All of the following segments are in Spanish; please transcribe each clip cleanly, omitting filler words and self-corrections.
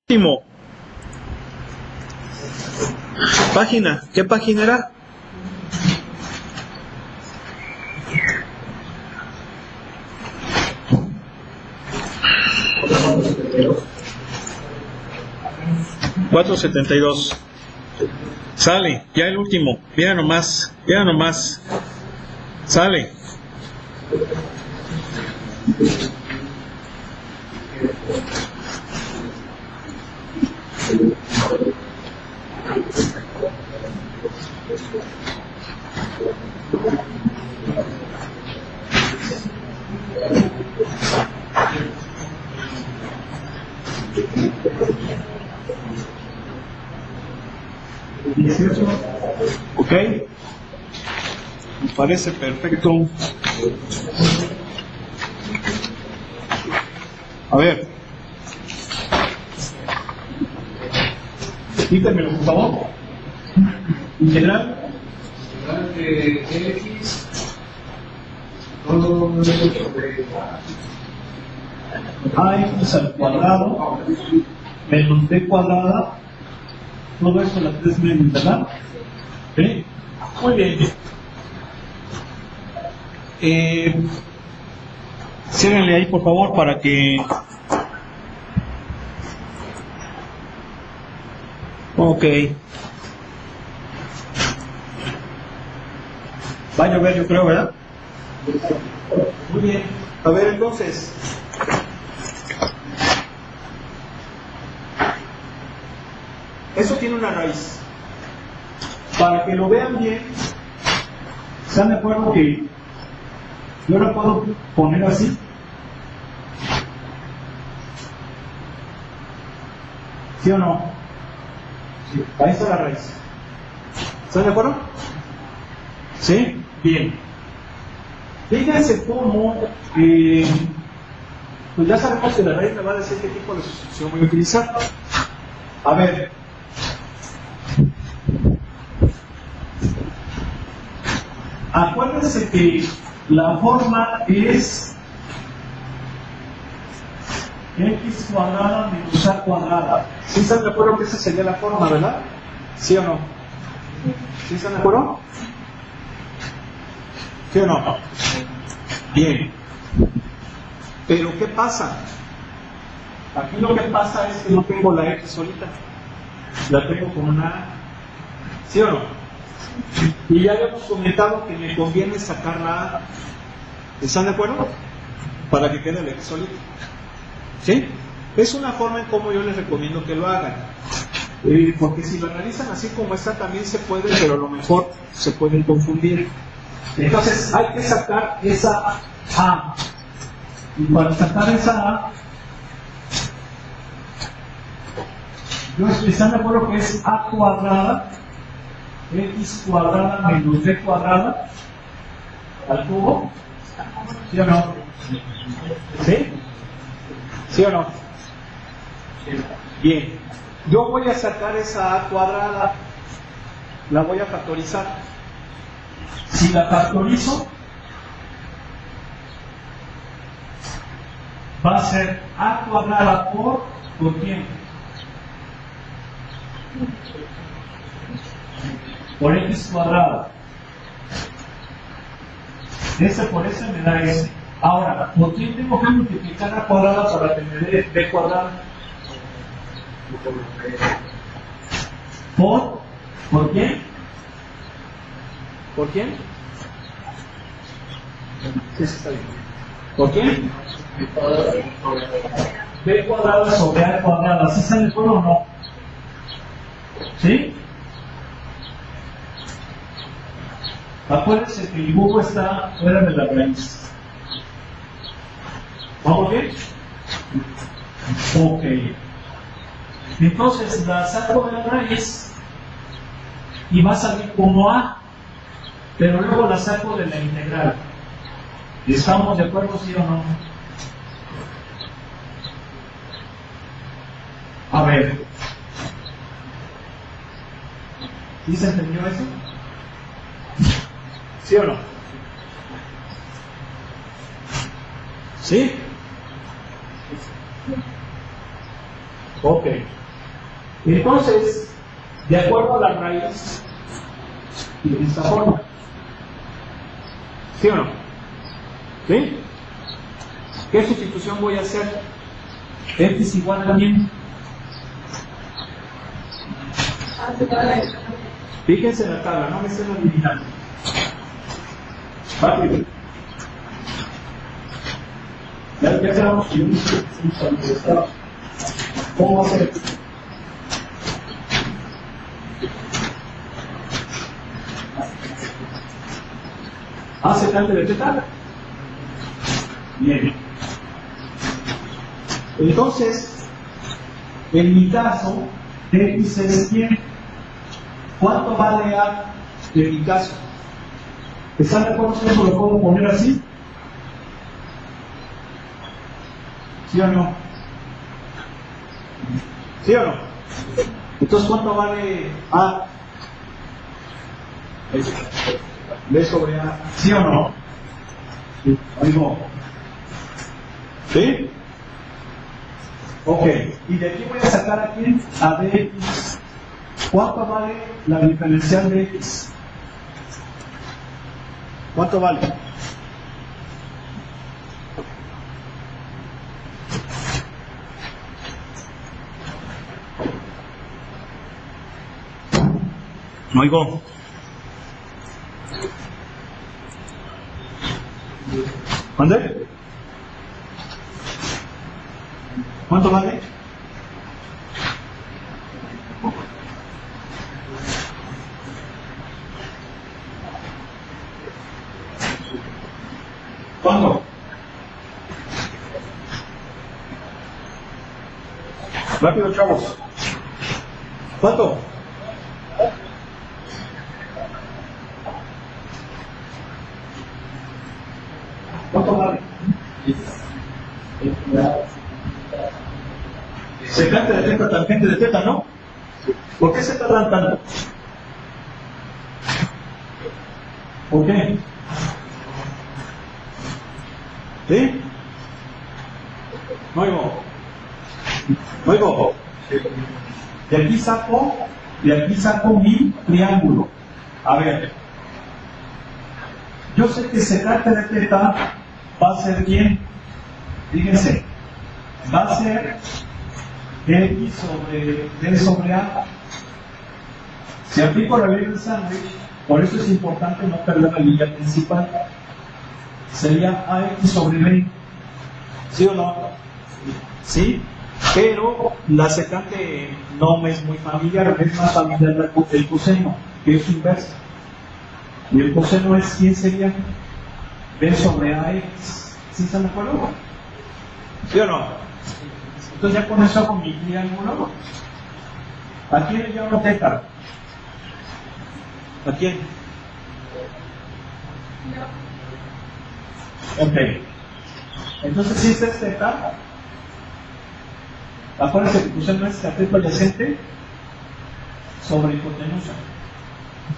Último. Página. ¿Qué página era? $4.72. Sale, ya el último. Mira nomás, mira nomás. Sale. Ok, me parece perfecto. A ver, dígamelo por favor. Integral de x todo sobre ax al cuadrado menos b cuadrada, todo esto las tres medias, ¿verdad? ¿Sí? Muy bien. Ciérrenle ahí por favor para que... Ok. Va a llover, yo creo, ¿verdad? Muy bien. A ver, entonces. Eso tiene una raíz. Para que lo vean bien, ¿están de acuerdo que yo la puedo poner así? ¿Sí o no? Sí. Ahí está la raíz. ¿Están de acuerdo? ¿Sí? Bien. Fíjense cómo, pues ya sabemos que la raíz me va a decir qué tipo de sustitución voy a utilizar. A ver. Acuérdense que la forma es x cuadrada menos a cuadrada. ¿Sí están de acuerdo que esa sería la forma, verdad? ¿Sí o no? ¿Sí están de acuerdo? ¿Sí o no? Bien. Pero ¿qué pasa? Aquí lo que pasa es que no tengo la x solita. La tengo con una A. ¿Sí o no? Y ya habíamos comentado que me conviene sacar la A. ¿Están de acuerdo? Para que quede la x solita. ¿Sí? Es una forma en cómo yo les recomiendo que lo hagan. Porque si lo analizan así como está también se puede, pero a lo mejor se pueden confundir. Entonces hay que sacar esa A. Y para sacar esa A, ¿están de acuerdo que es A cuadrada, x cuadrada menos b cuadrada al cubo? ¿Sí o no? ¿Sí? ¿Sí o no? Bien. Yo voy a sacar esa A cuadrada, la voy a factorizar. Si la factorizo, va a ser A cuadrada ¿por quién? Por x cuadrada. Ese por ese me da S. Ahora, ¿por quién tengo que multiplicar A cuadrada para tener B cuadrada? ¿Por quién? ¿Por quién? Sí, está bien. ¿Por quién? B cuadrada sobre A cuadrada. ¿Sí está de acuerdo o no? ¿Sí? Acuérdense que el dibujo está fuera de la raíz. ¿Vamos bien? Ok. Entonces la saco de la raíz y va a salir como A, pero luego la saco de la integral. ¿Estamos de acuerdo, sí o no? A ver. ¿Sí se entendió eso? ¿Sí o no? ¿Sí? Ok. Entonces, de acuerdo a la raíz, tiene esta forma. ¿Sí o no? ¿Sí? ¿Qué sustitución voy a hacer? X igual a quién. Fíjense en la tabla, no me estén adivinando. Rápido. Ya quedamos que ¿cómo hacer? Secante de teta. Bien. Entonces, en mi caso, X es quién. ¿Cuánto vale A en mi caso? ¿Están de acuerdo si eso lo puedo poner así? ¿Sí o no? ¿Sí o no? Entonces, ¿cuánto vale A? B sobre A. ¿Sí o no? Sí. ¿Oigo? ¿Sí? Ok. Y de aquí voy a sacar aquí a dx. ¿Cuánto vale la diferencial de x? ¿Cuánto vale? No oigo. ¿Dónde? ¿Cuánto vale? ¿Cuánto? Rápido, chavos. ¿Cuánto? ¿Cuánto vale? Secante de teta, tangente de teta, ¿no? ¿Por qué se tardan tanto? ¿Por qué? ¿Sí? No oigo. No oigo. De aquí saco mi triángulo. A ver. Yo sé que secante de teta va a ser bien. Fíjense. Va a ser X sobre D sobre A. Si aplico la ley del sándwich, por eso es importante no perder la línea principal. Sería AX sobre B. ¿Sí o no? Sí, pero la secante no me es muy familiar, es más familiar el coseno, que es inversa. Y el coseno es, ¿quién sería? B sobre AX. ¿Sí están de acuerdo? ¿Sí o no? Entonces ya con eso hago mi triángulo. ¿A quién le llamo teta? ¿A quién? Ok. Entonces, si esta es teta, acuérdense que puse no es cateto adyacente sobre hipotenusa.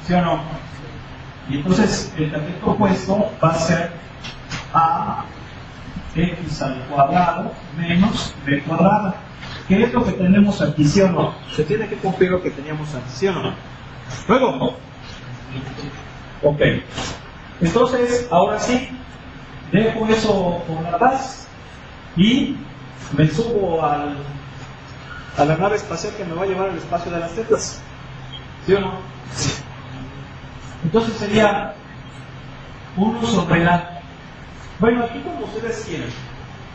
¿Sí o no? Y entonces el cateto opuesto va a ser a x al cuadrado menos b cuadrada. ¿Qué es lo que tenemos aquí? ¿Sí o no? Se tiene que cumplir lo que teníamos antes. ¿Sí o no? Luego. Ok. Entonces, ahora sí, dejo eso por la paz y me subo a la nave espacial que me va a llevar al espacio de las tetas. ¿Sí o no? Sí. Entonces sería 1 sobre A. Bueno, aquí como ustedes quieren.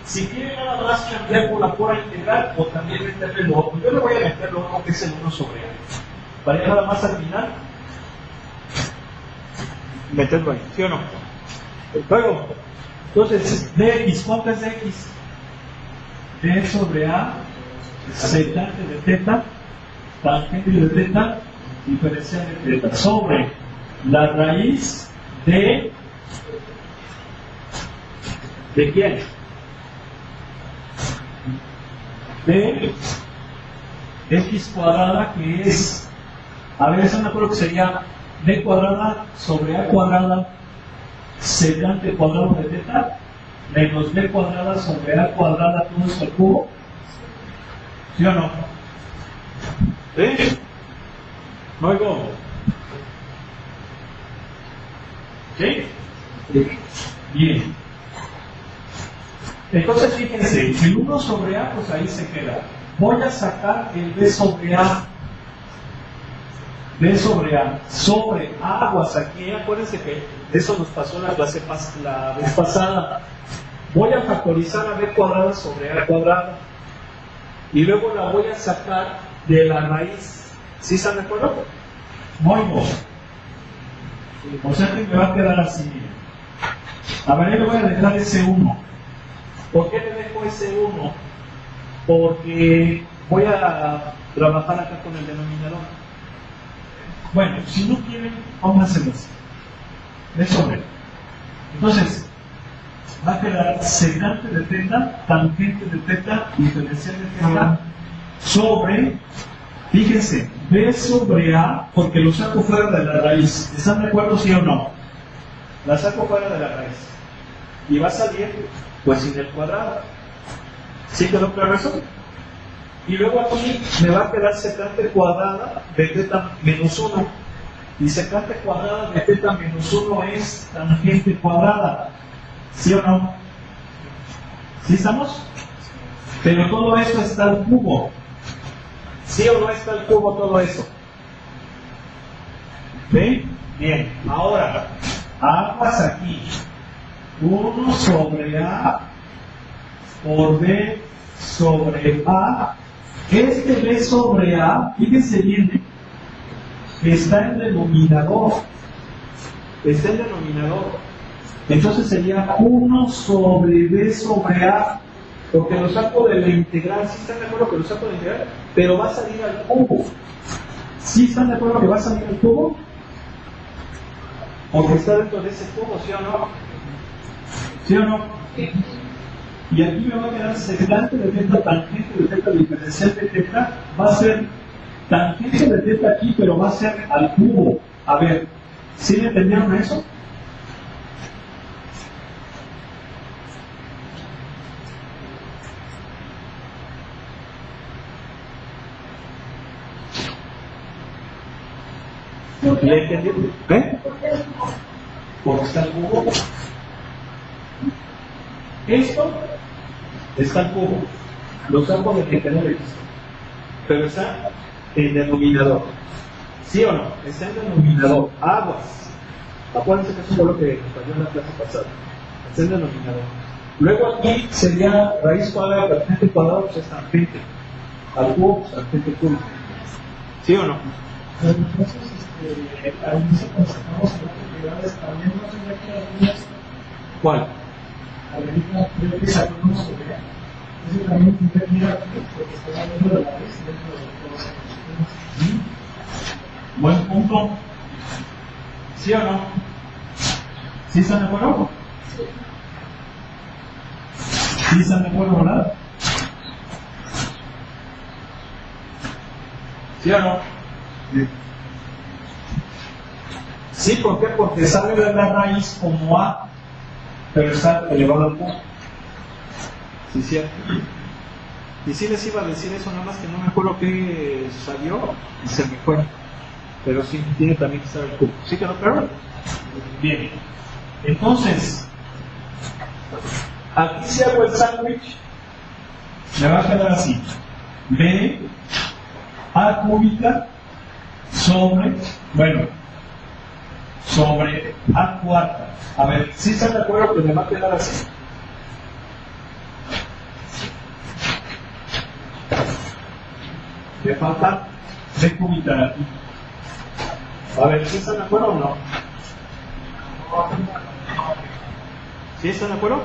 Si quieren nada más cambiar por la pura integral o también meterle lo otro. Yo le voy a meter lo otro que es el 1 sobre A. Para nada más al final meterlo ahí. ¿Sí o no? Luego, entonces, dx, ¿cuánto es dx? D sobre A, secante de teta, tangente de teta, diferencial de teta, sobre la raíz de quién? De x cuadrada, que es, a ver, eso me acuerdo que sería d cuadrada sobre a cuadrada secante cuadrado de teta menos b cuadrada sobre a cuadrada todo esto al cubo. ¿Sí o no? ¿Sí? No oigo. ¿Sí? Bien. Entonces fíjense, el 1 sobre A, pues ahí se queda. Voy a sacar el B sobre A. B sobre A. Sobre aguas aquí. Acuérdense que eso nos pasó la vez pasada. Voy a factorizar a B cuadrada sobre A cuadrada. Y luego la voy a sacar de la raíz. ¿Sí están de acuerdo? Muy bien. O sea que me va a quedar así. A ver, yo le voy a dejar ese 1. ¿Por qué le dejo ese 1? Porque voy a trabajar acá con el denominador. Bueno, si no quieren, pónganselo así. De sobre. Entonces, va a quedar secante de teta, tangente de teta, diferencial de teta, sobre, fíjense, B sobre A, porque lo saco fuera de la raíz. ¿Están de acuerdo, sí o no? La saco fuera de la raíz. Y va a salir, pues, sin el cuadrado. ¿Sí quedó claro eso? Y luego aquí me va a quedar secante cuadrada de teta menos 1. Y secante cuadrada de teta menos 1 es tangente cuadrada. ¿Sí o no? ¿Sí estamos? Pero todo esto está al cubo. ¿Sí o no está al cubo todo eso? ¿Sí? Bien. Ahora, aguas aquí. 1 sobre A por B sobre A. Este B sobre A, fíjense bien, está en denominador. Está en denominador. Entonces sería 1 sobre B sobre A, porque lo saco de la integral. ¿Sí están de acuerdo que lo saco de la integral? Pero va a salir al cubo. ¿Sí están de acuerdo que va a salir al cubo? Porque está dentro de ese cubo, ¿sí o no? ¿Sí o no? Y aquí me va a quedar secante de teta, tangente de teta, diferencial de teta. Va a ser tangente de teta aquí, pero va a ser al cubo. A ver, ¿sí me entendieron eso? ¿Le entendieron? ¿Eh? Porque está al cubo. Esto está al cubo. Lo saco de que no le pero está en denominador. ¿Sí o no? Está en denominador. Aguas. Acuérdense que eso fue lo que nos falló en la clase pasada. Está en denominador. Luego aquí sería raíz cuadrada, tangente cuadrado, pues es tangente. Al cubo, pues tangente cubo. ¿Sí o no? Entonces, al inicio cuando sacamos propiedades, también no tendría que dar algunas. ¿Cuál? Ahorita creo que sacó una sobre A. Eso también tendría que ir aquí, porque está hablando de la raíz dentro de todas las cuestiones. Buen punto. ¿Sí o no? ¿Sí están de acuerdo? ¿Sí están de acuerdo, verdad? ¿Sí o no? Sí, ¿por qué? Porque sale de la raíz como A, pero está elevado al punto. Sí, cierto. Y sí les iba a decir eso, nada más que no me acuerdo qué salió y se me fue. Pero sí, tiene también que estar el cubo. ¿Sí quedó claro? Bien. Entonces, aquí si hago el sándwich, me va a quedar así. B, A cúbica, sobre, bueno, sobre A cuarta. A ver, ¿sí están de acuerdo que me va a quedar así? Me falta B cúbica aquí. A ver, ¿sí están de acuerdo o no? ¿Sí están de acuerdo?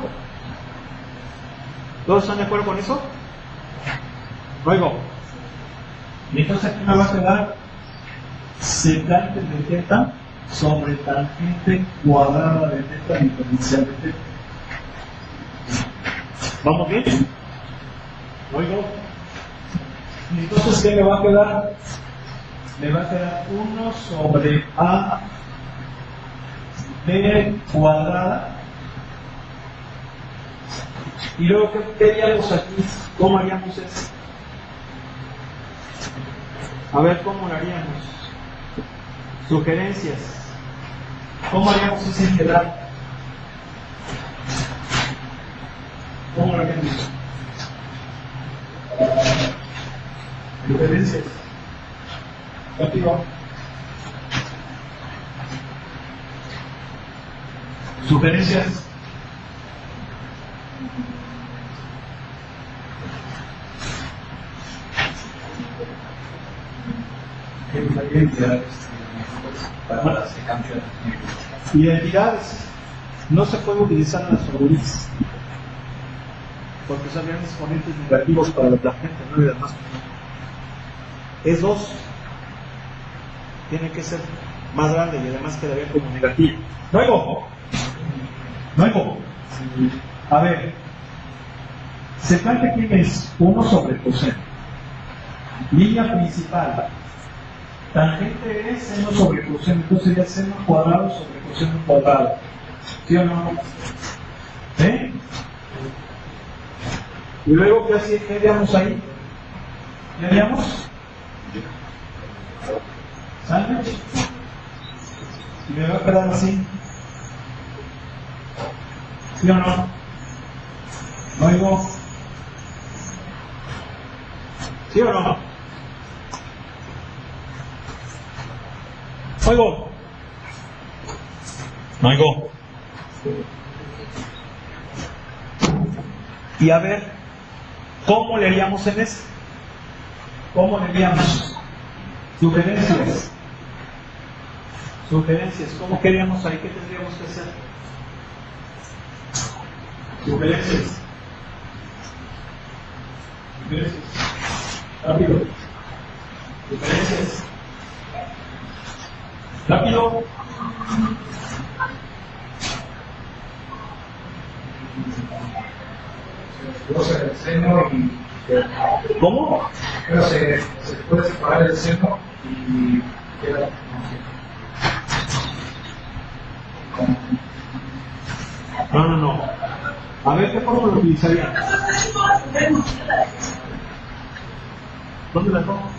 ¿Todos están de acuerdo con eso? Luego. Y entonces aquí me va a quedar secante de teta sobre tangente cuadrada de teta diferencial de teta. ¿Vamos bien? Oigo. Y entonces, ¿qué me va a quedar? Me va a quedar 1 sobre A B cuadrada. Y luego, ¿qué haríamos aquí? ¿Cómo haríamos eso? A ver, ¿cómo lo haríamos? Sugerencias. ¿Cómo haríamos esa integral? ¿Cómo lo haríamos? Sugerencias. Rápido. Sugerencias. Identidades. No se puede utilizar en las favoritas porque son grandes exponentes negativos para la gente, no y demás. Es 2. Tiene que ser más grande y además quedaría como negativo. No hay ojo. No hay ojo. A ver. Secante quién es 1 sobre coseno. Línea principal. Tangente es seno sobre coseno, entonces sería seno cuadrado sobre coseno cuadrado. ¿Sí o no? ¿Eh? Y luego, ¿qué haríamos ahí? ¿Qué haríamos? ¿Sale? Y me va a quedar así. ¿Sí o no? ¿No oigo? ¿Sí o no? ¿Oigo? ¿No oigo? Y a ver, ¿cómo le haríamos en este? ¿Cómo le haríamos? Sugerencias. Sugerencias. ¿Cómo queríamos ahí? ¿Qué tendríamos que hacer? Sugerencias. Sugerencias. Rápido. Sugerencias. Rápido. El seno y... ¿Cómo? Pero se puede separar el seno y queda... No. A ver, ¿qué forma lo utilizaría? ¿Dónde la pongo?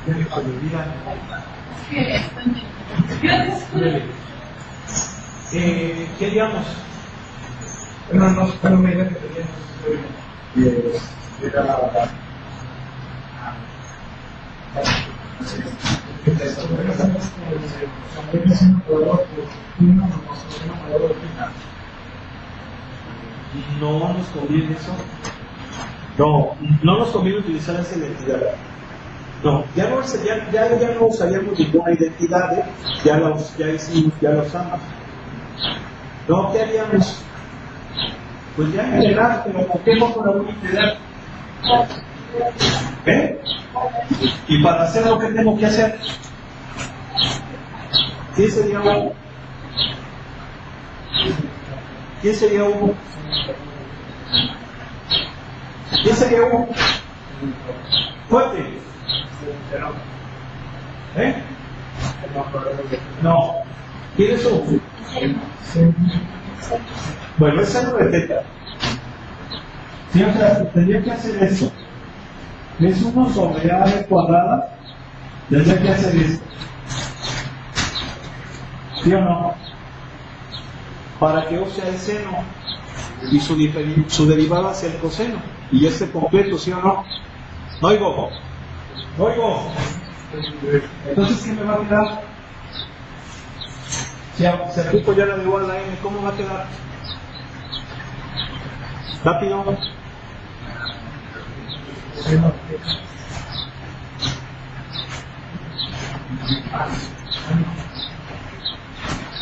Ya me olvida. ¿Qué haríamos? Bueno, me idea que teníamos era No nos conviene eso. No nos conviene utilizar esa identidad. No, ya no usaríamos ninguna identidad, ya lo usamos. No, ¿qué haríamos? Pues ya integrar, pero ¿por qué no con la unidad? ¿Eh? Y para hacer lo que tengo que hacer, ¿quién sería uno? ¿Quién sería uno? ¿Quién sería uno? Fuerte. ¿Eh? No. ¿Quién es uno? Bueno, es seno de teta. Sí, o sea, tendría que hacer eso. Es 1 sobre a cuadrada. Tendría que hacer esto. ¿Sí o no? Para que O sea el seno y su derivada sea el coseno. Y este completo, ¿sí o no? No oigo. No oigo. Entonces, ¿qué me va a quedar? Si aplico ya la de igual a n, ¿cómo va a quedar? Rápido.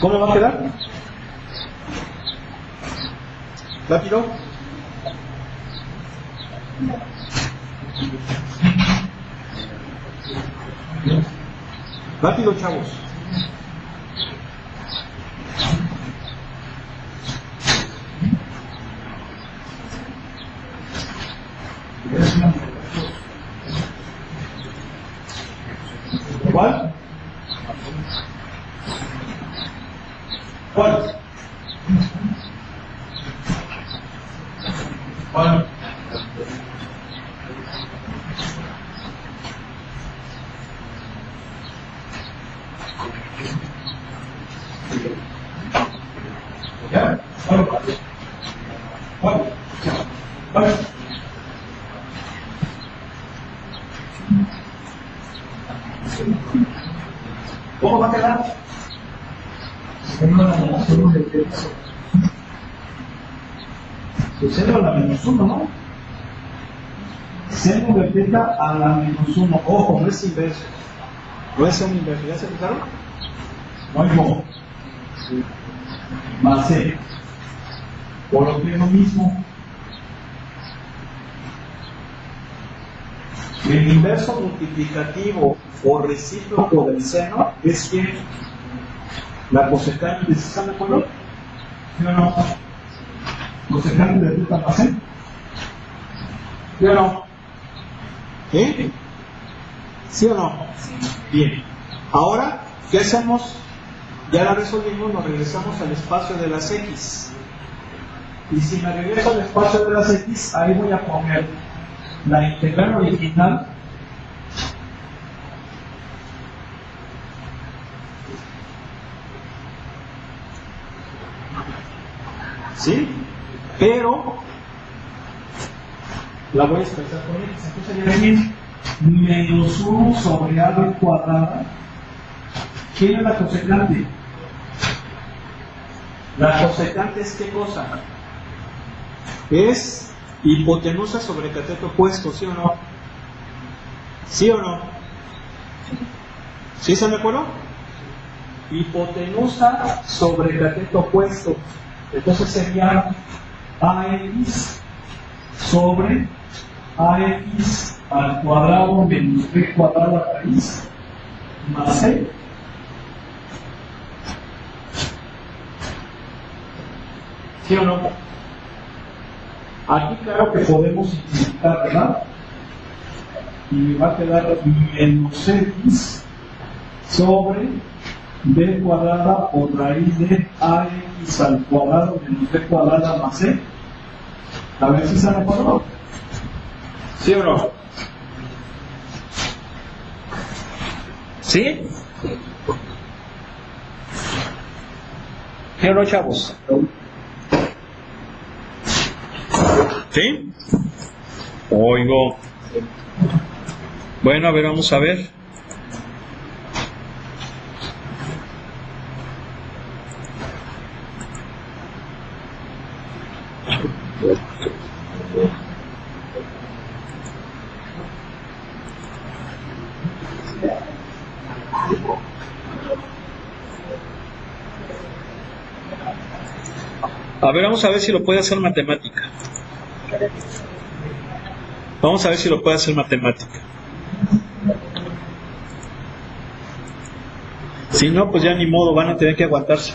¿Cómo va a quedar? Rápido. Rápido, chavos. ¿Cuál? ¿Cuál? ¿Cuál? ¿Cómo va a quedar? Seno a la menos 1, ¿no? Seno de teta a la menos 1. Ojo, no es inverso. No es un inverso. ¿Ya se fijaron? No hay modo. Más C. Por lo que es lo mismo. El inverso multiplicativo o recíproco del seno es que la cosecante, ¿están de acuerdo? ¿Sí o no? Cosecante de teta más C. ¿Sí o no? ¿Sí? ¿Sí o no? Bien. Ahora, ¿qué hacemos? Ya la resolvimos, nos regresamos al espacio de las X. Y si me regreso al espacio de las X, ahí voy a poner la integral original ¿sí? Pero la voy a expresar con X. Entonces sería bien menos 1 sobre A al cuadrada. ¿Quién es la cosecante? La cosecante es ¿qué cosa? Es hipotenusa sobre cateto opuesto, ¿sí o no? ¿Sí o no? ¿Sí están de acuerdo? Hipotenusa sobre cateto opuesto. Entonces sería AX sobre AX al cuadrado menos B cuadrada raíz más C. ¿Sí o no? Aquí claro que podemos simplificar, ¿verdad? Y me va a quedar menos X sobre B cuadrada o raíz de AX al cuadrado menos B cuadrada más C. A ver si sale por favor. ¿Sí o no? ¿Sí? ¿Sí o no, chavos? ¿Sí? Oigo. Bueno, a ver, vamos a ver. A ver, vamos a ver si lo puede hacer matemática. Vamos a ver si lo puede hacer matemática. Si no, pues ya ni modo, van a tener que aguantarse.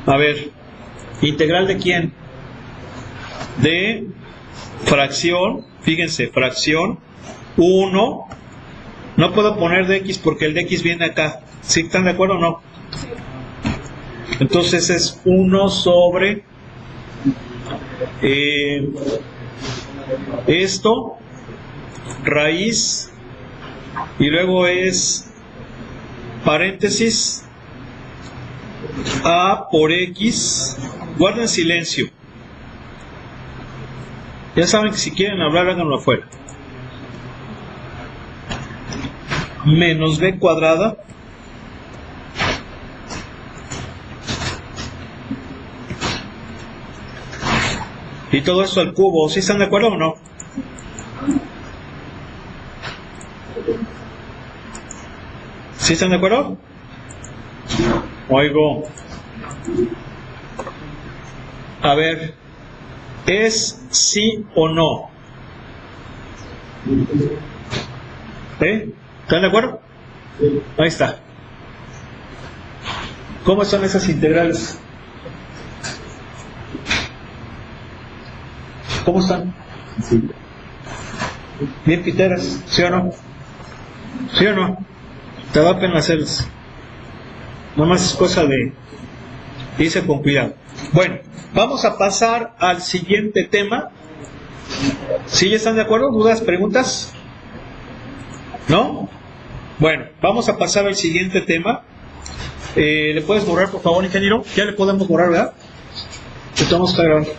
A ver, ¿integral de quién? De fracción, fíjense, fracción 1. No puedo poner de x porque el de x viene acá. ¿Sí están de acuerdo o no? Entonces es 1 sobre esto, raíz, y luego es paréntesis a por x. Guarden silencio. Ya saben que si quieren hablar, háganlo afuera. Menos b cuadrada y todo esto al cubo. ¿Sí están de acuerdo o no? ¿Sí están de acuerdo? Oigo. A ver, ¿es sí o no? ¿Están de acuerdo? Ahí está. ¿Cómo son esas integrales? ¿Cómo están? Sí. Bien piteras, ¿sí o no? ¿Sí o no? Te da pena hacerlas. Nada más es cosa de irse con cuidado. Bueno, vamos a pasar al siguiente tema. ¿Sí ya están de acuerdo? ¿Dudas, preguntas? ¿No? Bueno, vamos a pasar al siguiente tema. ¿Le puedes borrar, por favor, ingeniero? Ya le podemos borrar, ¿verdad? Estamos grabando.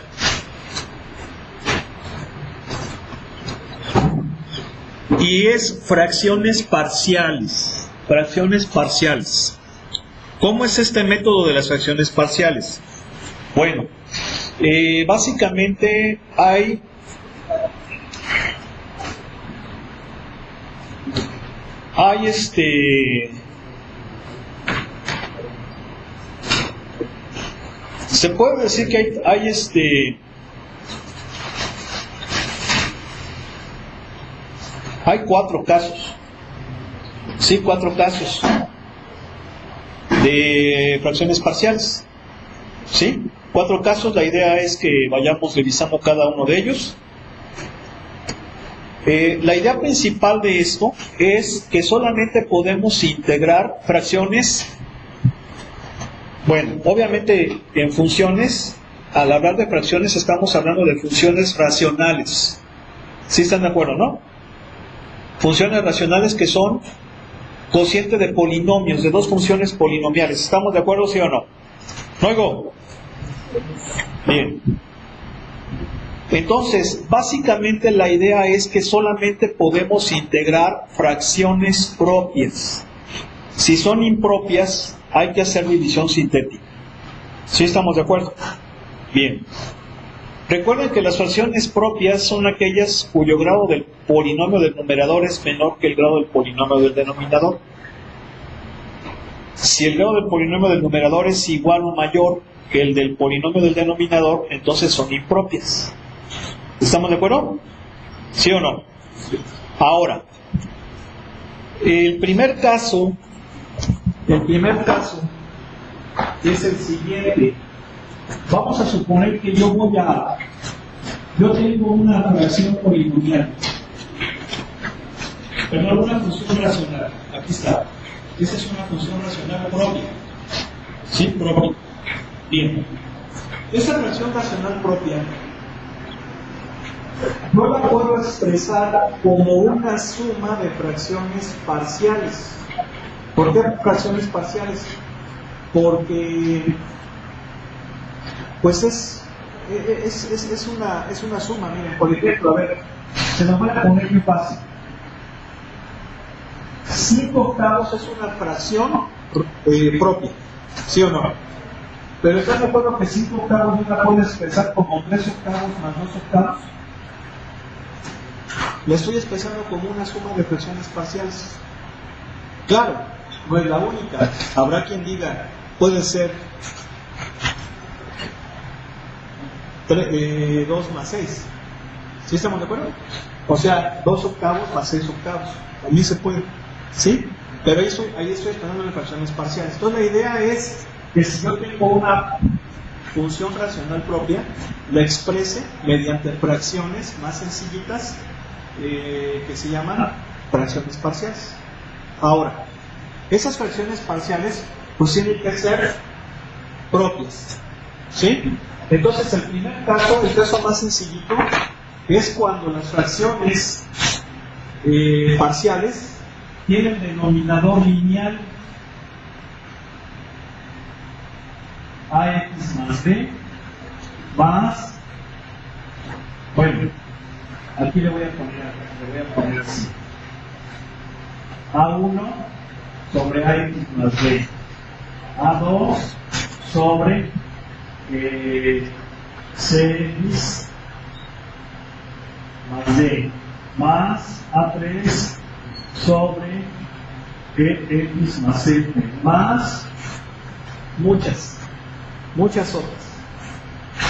Y es fracciones parciales. Fracciones parciales. ¿Cómo es este método de las fracciones parciales? Bueno, básicamente hay se puede decir que hay 4 casos. Sí, 4 casos de fracciones parciales. ¿Sí? 4 casos. La idea es que vayamos revisando cada uno de ellos. La idea principal de esto es que solamente podemos integrar fracciones. Bueno, obviamente en funciones, al hablar de fracciones estamos hablando de funciones racionales. ¿Sí están de acuerdo, no? Funciones racionales que son cociente de polinomios, de 2 funciones polinomiales. ¿Estamos de acuerdo, sí o no? ¿No oigo? Bien. Entonces, básicamente la idea es que solamente podemos integrar fracciones propias. Si son impropias, hay que hacer división sintética. ¿Sí estamos de acuerdo? Bien. Recuerden que las fracciones propias son aquellas cuyo grado del polinomio del numerador es menor que el grado del polinomio del denominador. Si el grado del polinomio del numerador es igual o mayor que el del polinomio del denominador, entonces son impropias. ¿Estamos de acuerdo? ¿Sí o no? Ahora, el primer caso es el siguiente. Vamos a suponer que yo tengo una fracción polinomial, perdón, una función racional. Aquí está. Esa es una función racional propia. ¿Sí? Propia. Bien. Esa fracción racional propia no la puedo expresar como una suma de fracciones parciales. ¿Por qué fracciones parciales? Porque pues es una suma. Miren, por ejemplo, a ver, se nos va a poner muy fácil. 5 octavos es una fracción propia, ¿sí o no? Pero ¿estás de acuerdo que 5 octavos no la puedes expresar como 3 octavos más 2 octavos? La estoy expresando como una suma de fracciones parciales. Claro, no es la única. Habrá quien diga, puede ser 2 más 6. ¿Sí estamos de acuerdo? O sea, 2 octavos más 6 octavos. También se puede. ¿Sí? Pero ahí estoy expresando las fracciones parciales. Entonces la idea es que si yo tengo una función racional propia, la exprese mediante fracciones más sencillitas que se llaman fracciones parciales. Ahora, esas fracciones parciales pues tienen que ser propias. ¿Sí? Entonces el primer caso, el caso más sencillito, es cuando las fracciones parciales tienen denominador lineal ax más b más, bueno, aquí le voy a poner así, a1 sobre ax más b, a2 sobre cx más d más a3 sobre x más c más muchas otras.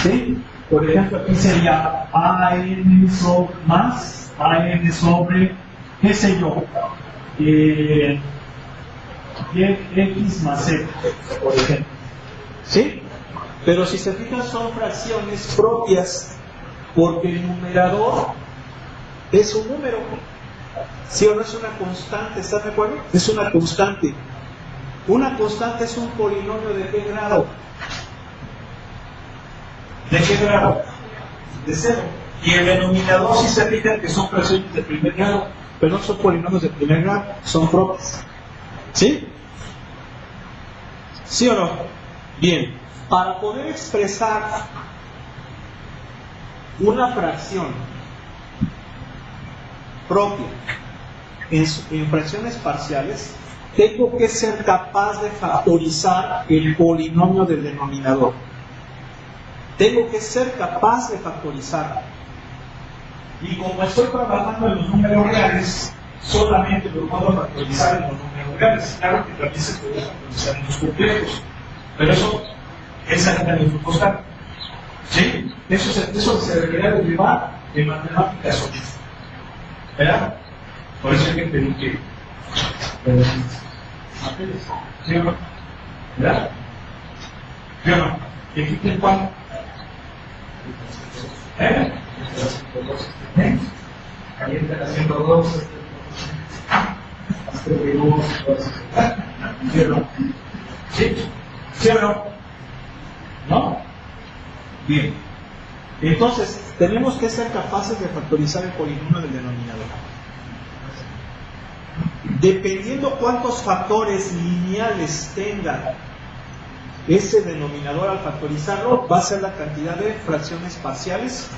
¿Sí? Por ejemplo, aquí sería an sobre más an sobre, qué sé yo, x más c, por ejemplo. ¿Sí? Pero si se fijan, son fracciones propias, porque el numerador es un número. ¿Sí o no? Es una constante, ¿estás de acuerdo? Es una constante. Una constante es un polinomio ¿de qué grado? ¿De qué grado? De 0. Y el denominador, si se fijan, que son fracciones de primer grado, pero no son polinomios de primer grado, son propias. ¿Sí? ¿Sí o no? Bien. Para poder expresar una fracción propia en fracciones parciales, tengo que ser capaz de factorizar el polinomio del denominador. Tengo que ser capaz de factorizarlo. Y como estoy trabajando en los números reales, solamente lo puedo factorizar en los números reales. Claro que también se puede factorizar en los complejos, pero eso es a nivel fructosal. ¿Sí? Eso se debería de llevar en matemáticas 8. ¿Verdad? Por eso hay que pedir que ¿sí o no? ¿Verdad? ¿Sí o no? ¿Y aquí qué cuál? Ahí están haciendo dos. ¿Sí o no? ¿Sí? ¿Sí o no? ¿No? Bien. Entonces, tenemos que ser capaces de factorizar el polinomio del denominador. Dependiendo cuántos factores lineales tenga ese denominador al factorizarlo, va a ser la cantidad de fracciones parciales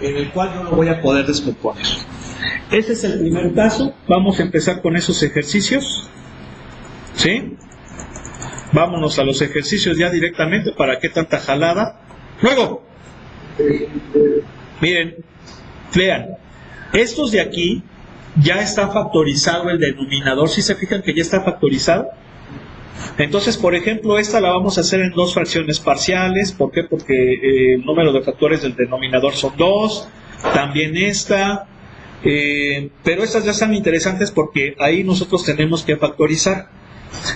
en el cual yo lo voy a poder descomponer. Ese es el primer caso. Vamos a empezar con esos ejercicios. ¿Sí? Vámonos a los ejercicios ya directamente. ¿Para qué tanta jalada? Luego, miren, vean, estos de aquí ya está factorizado el denominador. ¿Sí se fijan que ya está factorizado? Entonces, por ejemplo, esta la vamos a hacer en dos fracciones parciales. ¿Por qué? Porque el número de factores del denominador son 2. También esta. Pero estas ya están interesantes porque ahí nosotros tenemos que factorizar.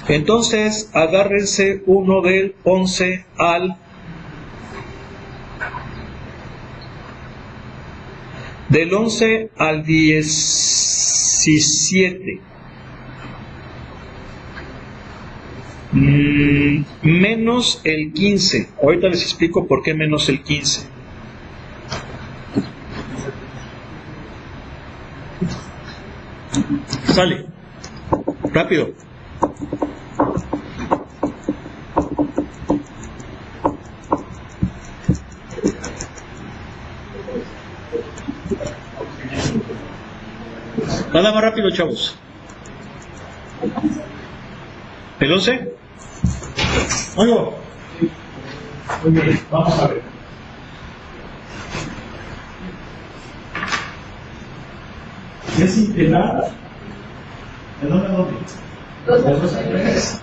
Entonces, agárrense uno del 11 al... Del 11 al 17. Menos el 15. Ahorita les explico por qué menos el 15. Sale. Rápido. Nada más rápido, chavos. ¿El 11? Bueno, muy bien, vamos a ver. ¿Es integral? ¿De dónde a dónde? De 2 a 3.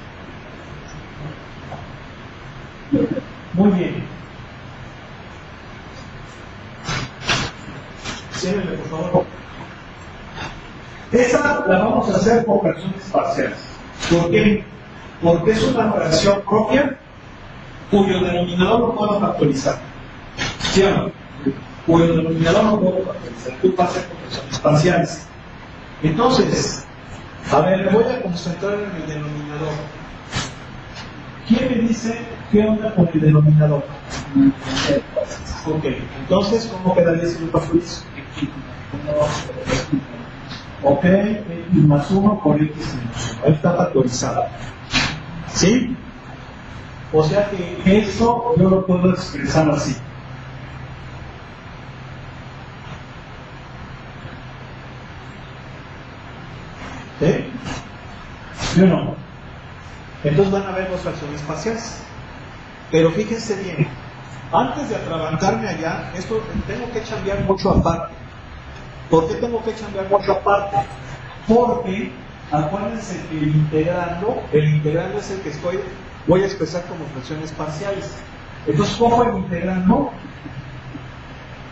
Muy bien. Ciérrenle, por favor. Esa la vamos a hacer por fracciones parciales. ¿Por qué? Porque es una fracción propia cuyo denominador lo puedo factorizar. ¿Sí o no? Cuyo denominador lo puedo factorizar. Tú vas a hacer por fracciones parciales. Entonces, a ver, me voy a concentrar en el denominador. ¿Quién me dice qué onda con el denominador? Ok, entonces, ¿cómo quedaría si lo factorizo? Ok, x más 1 por x menos 1. Ahí está factorizado. ¿Sí? O sea que eso yo lo puedo expresar así. ¿Sí? ¿Sí o no? Entonces van a ver dos fracciones parciales. Pero fíjense bien, antes de atrabancarme allá, esto tengo que cambiar mucho aparte. ¿Por qué tengo que cambiar mucho aparte? Porque, acuérdense que el integrando es el que voy a expresar como fracciones parciales. Entonces, ¿cómo el integrando?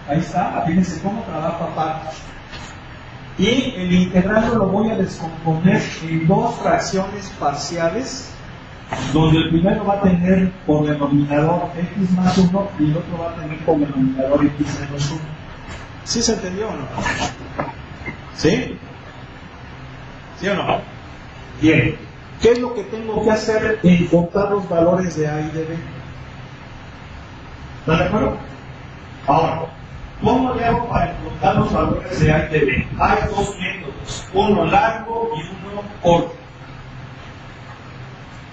Ahí está, fíjense cómo trabajo aparte. Y el integrando lo voy a descomponer en dos fracciones parciales, donde el primero va a tener por denominador x más 1 y el otro va a tener por denominador x menos 1. ¿Sí se entendió o no? ¿Sí? ¿Sí o no? Bien. ¿Qué es lo que tengo que hacer? Encontrar los valores de A y de B. ¿Están de acuerdo? Ahora, ¿cómo le hago para encontrar los valores de A y de B? Hay dos métodos, uno largo y uno corto.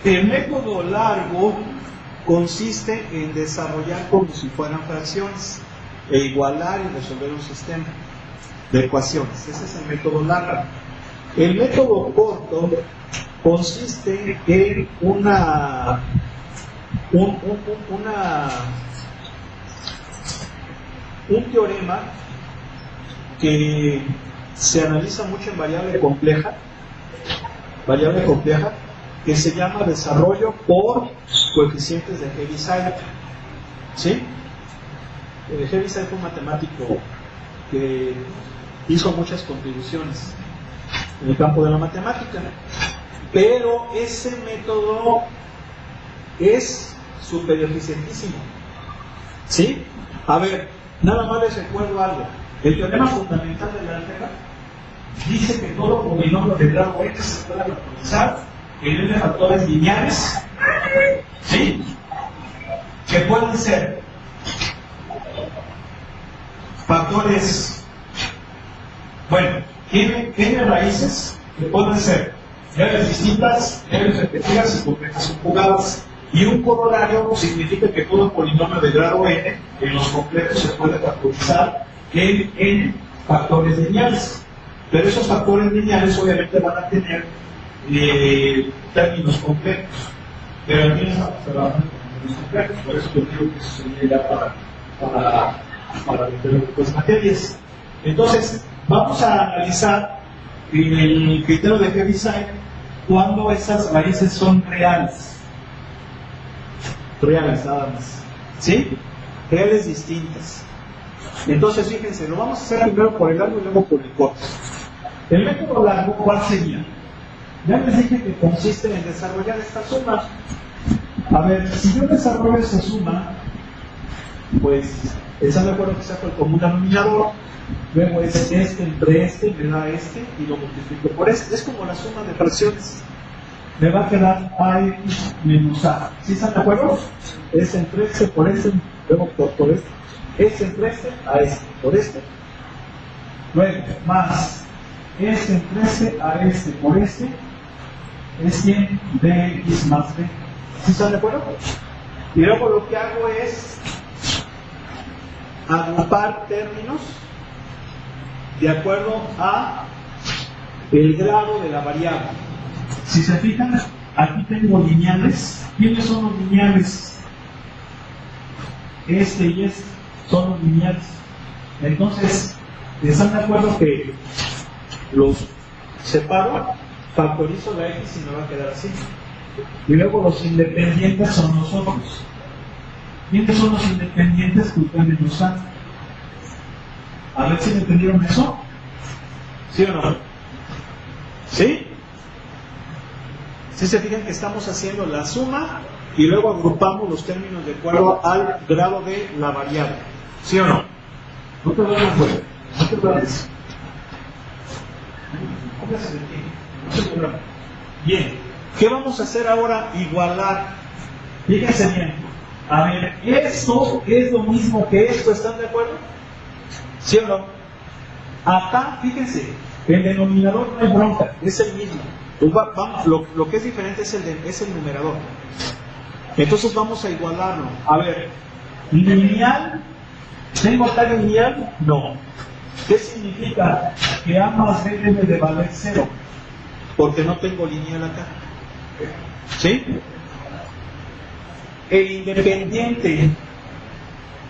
El método largo consiste en desarrollar como si fueran fracciones e igualar y resolver un sistema de ecuaciones. Ese es el método largo. El método corto consiste en un teorema que se analiza mucho en variable compleja, que se llama desarrollo por coeficientes de Heaviside. ¿Sí? Heaviside fue un matemático que hizo muchas contribuciones en el campo de la matemática, pero ese método es súper eficientísimo. ¿Sí? A ver, nada más les recuerdo algo. El teorema fundamental del álgebra dice que todo polinomio de grado X se puede factorizar en n factores lineales, ¿sí? Que pueden ser factores, bueno, n raíces que pueden ser n distintas, n repetidas y complejas conjugadas. Y un corolario significa que todo polinomio de grado n en los completos se puede factorizar en n factores lineales. Pero esos factores lineales obviamente van a tener términos completos. Pero aquí no estamos trabajando con términos completos, por eso yo digo que eso sería ya para las materias. Entonces, vamos a analizar el criterio de Heaviside cuando esas raíces son reales. Reales nada más. ¿Sí? Reales distintas. Entonces, fíjense, lo vamos a hacer primero por el largo y luego por el corto. El método largo, ¿cuál sería? Ya les dije que consiste en desarrollar esta suma. A ver, si yo desarrollo esa suma, pues, ¿están de acuerdo que saco el común denominador? Luego es este entre este, me da este, y lo multiplico por este. Es como la suma de fracciones. Me va a quedar AX menos A. ¿Sí están de acuerdo? Es entre este por este, luego por este. Es entre este a este, por este. Luego, más es entre este a este por este. Es bien BX más B. ¿Sí están de acuerdo? Y luego lo que hago es agrupar términos de acuerdo a el grado de la variable. Si se fijan, aquí tengo lineales. ¿Quiénes son los lineales? Este y este son los lineales. Entonces, ¿están de acuerdo que los separo, factorizo la X y me va a quedar así? Y luego los independientes son los otros. ¿Quiénes son los independientes que ustedes nos dan? A ver si me entendieron eso. ¿Sí o no? ¿Sí? Si se fijan que estamos haciendo la suma y luego agrupamos los términos de acuerdo al grado de la variable. ¿Sí o no? No te duele fuera. No te duele eso. Póngase de ti. No se duele. Bien. ¿Qué vamos a hacer ahora? Igualar. Fíjense bien. A ver, esto es lo mismo que esto. ¿Están de acuerdo? ¿Sí o no? Acá, fíjense, el denominador no hay bronca, es el mismo. Pues vamos, lo que es diferente es el numerador. Entonces vamos a igualarlo. A ver, lineal, ¿tengo acá lineal? No. ¿Qué significa? Que A más B debe de valer 0, porque no tengo lineal acá. ¿Sí? El independiente.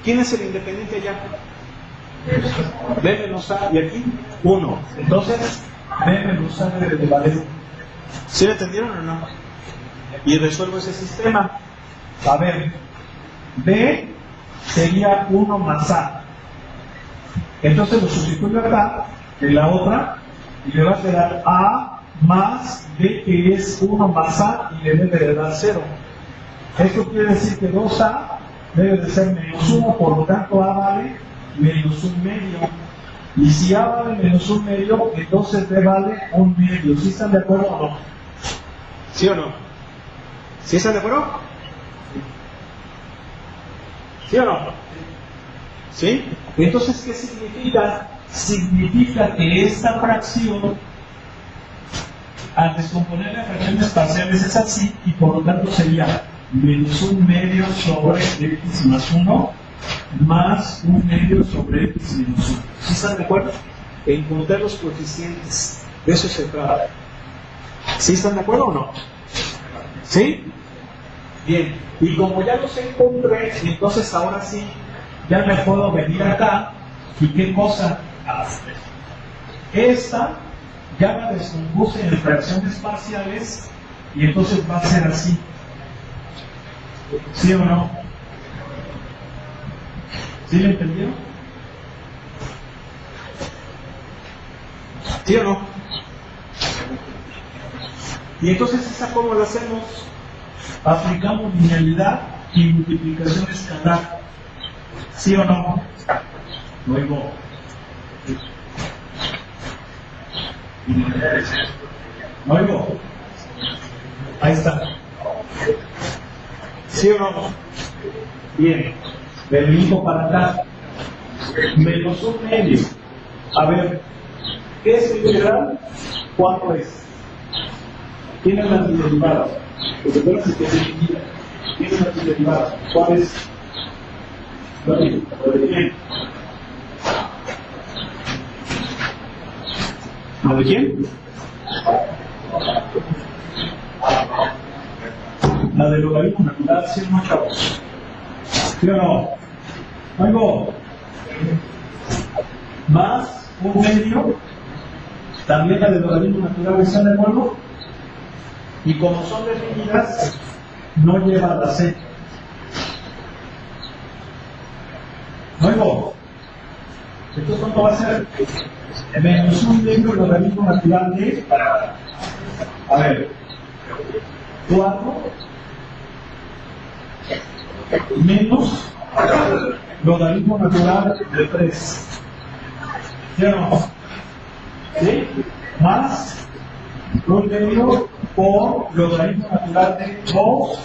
¿Quién es el independiente allá? B menos A, y aquí 1. Entonces, B menos A debe de valer 1. ¿Sí lo entendieron o no? Y resuelvo ese sistema. A ver, B sería 1 más A. Entonces lo sustituyo acá, en la otra, y le va a quedar A más B, que es 1 más A, y le debe de dar 0. Esto quiere decir que 2A debe de ser menos 1, por lo tanto A vale menos 1 medio. Y si A vale menos 1 medio, entonces B vale 1 medio. ¿Sí están de acuerdo o no? ¿Sí o no? ¿Sí están de acuerdo? ¿Sí o no? ¿Sí? Entonces, ¿qué significa? Significa que esta fracción, al descomponerla en fracciones parciales, es así, y por lo tanto sería menos 1 medio sobre X más 1 más 1 medio sobre X menos 1. ¿Sí están de acuerdo? Encontrar los coeficientes. De eso se trata. ¿Sí están de acuerdo o no? ¿Sí? Bien, y como ya los encontré, entonces ahora sí, ya me puedo venir acá, ¿y qué cosa? Esta ya la descompuse en fracciones parciales, y entonces va a ser así. ¿Sí o no? ¿Sí lo entendieron? ¿Sí o no? Y entonces esa cómo lo hacemos, aplicamos linealidad y multiplicación escalar, ¿sí o no? Luego ahí está, ¿sí o no? Bien, me brinco para acá, menos un medio. A ver, ¿qué es integral? ¿Cuánto es? ¿Quién es la antiderivada? Porque tú se tiene dividida. ¿Quién es la antiderivada? ¿Cuál es? ¿Quién? ¿La de quién? La del logaritmo natural, ¿sí o no, chavos? ¿Sí o no? Luego, más un medio, también la del logaritmo natural, ¿están de acuerdo? Y como son definidas, no lleva la C. Luego, ¿esto cuánto va a ser? Menos un medio logaritmo natural de, a ver, 4 menos logaritmo natural de 3. ¿Sí o no? ¿Sí? Más un medio por logaritmo natural de 2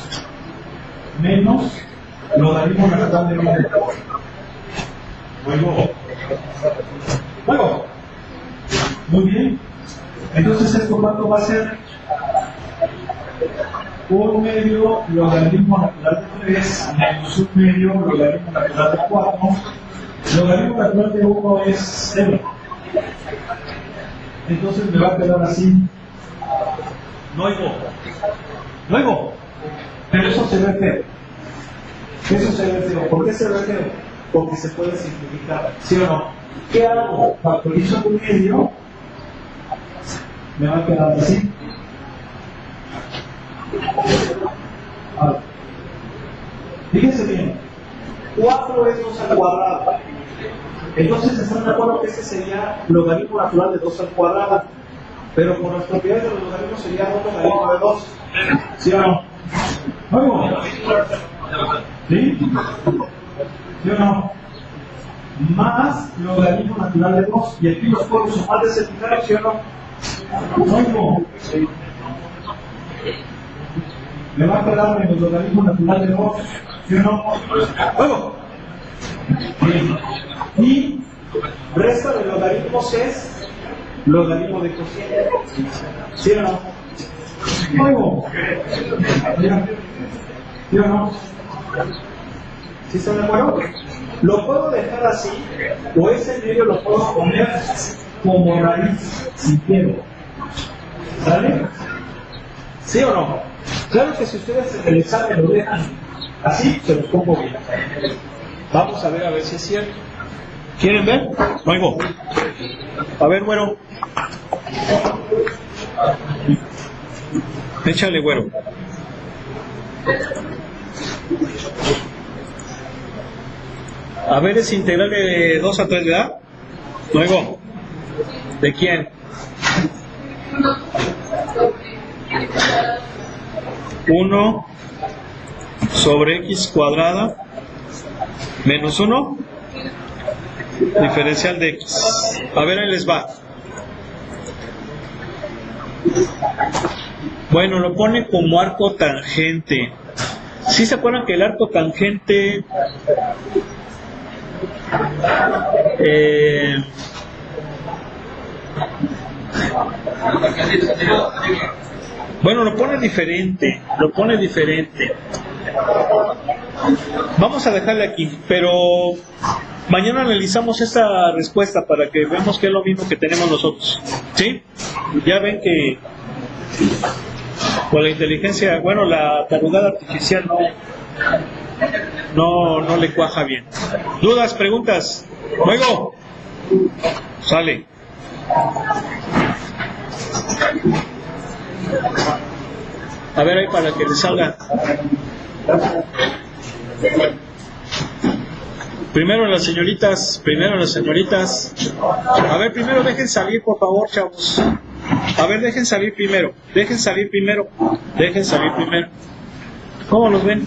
menos logaritmo natural de 1. Luego. Muy bien. Entonces, ¿esto cuánto va a ser? Un medio logaritmo natural de 3 menos un medio logaritmo natural de 4. Logaritmo natural de 1 es 0. Entonces me va a quedar así. Luego. Pero eso se ve feo. Eso se ve feo. ¿Por qué se ve feo? Porque se puede simplificar. ¿Sí o no? ¿Qué hago? Factorizo un medio. Me va a quedar así. Fíjense bien, 4 es 2 al cuadrado. Entonces están de acuerdo que este sería logaritmo natural de 2 al cuadrado. Pero por las propiedades de los logaritmos sería 2 logaritmo de 2. ¿Sí o no? ¿Luego? ¿Sí? ¿Sí o no? Más logaritmo natural de 2. Y aquí los puedo sumar de ese final, ¿sí o no? ¿Luego? Me va a quedar en el logaritmo natural de 2, ¿sí o no? Luego. Bien. Y resta de logaritmos es logaritmo de cociente. ¿Sí o no? Luego. ¿Sí o no? ¿Sí están de acuerdo? Lo puedo dejar así, o ese medio lo puedo poner como raíz, si quiero. ¿Sale? ¿Sí o no? Claro que si ustedes en el examen lo dejan así, se los pongo bien. Vamos a ver si es cierto. ¿Quieren ver? Oigo. A ver, güero. Échale, güero. A ver, es integral de 2 a 3, ¿verdad? Luego. ¿De quién? 1 sobre x cuadrada menos 1 diferencial de x. A ver, ahí les va. Bueno, lo pone como arco tangente. ¿Sí se acuerdan que el arco tangente bueno, lo pone diferente. Vamos a dejarle aquí, pero mañana analizamos esta respuesta para que veamos que es lo mismo que tenemos nosotros. ¿Sí? Ya ven que Con la inteligencia, bueno, la tarugada artificial no le cuaja bien. ¿Dudas, preguntas? Luego, sale. A ver ahí para que le salga. Primero las señoritas. A ver, primero dejen salir, por favor, chavos. A ver, dejen salir primero. ¿Cómo los ven?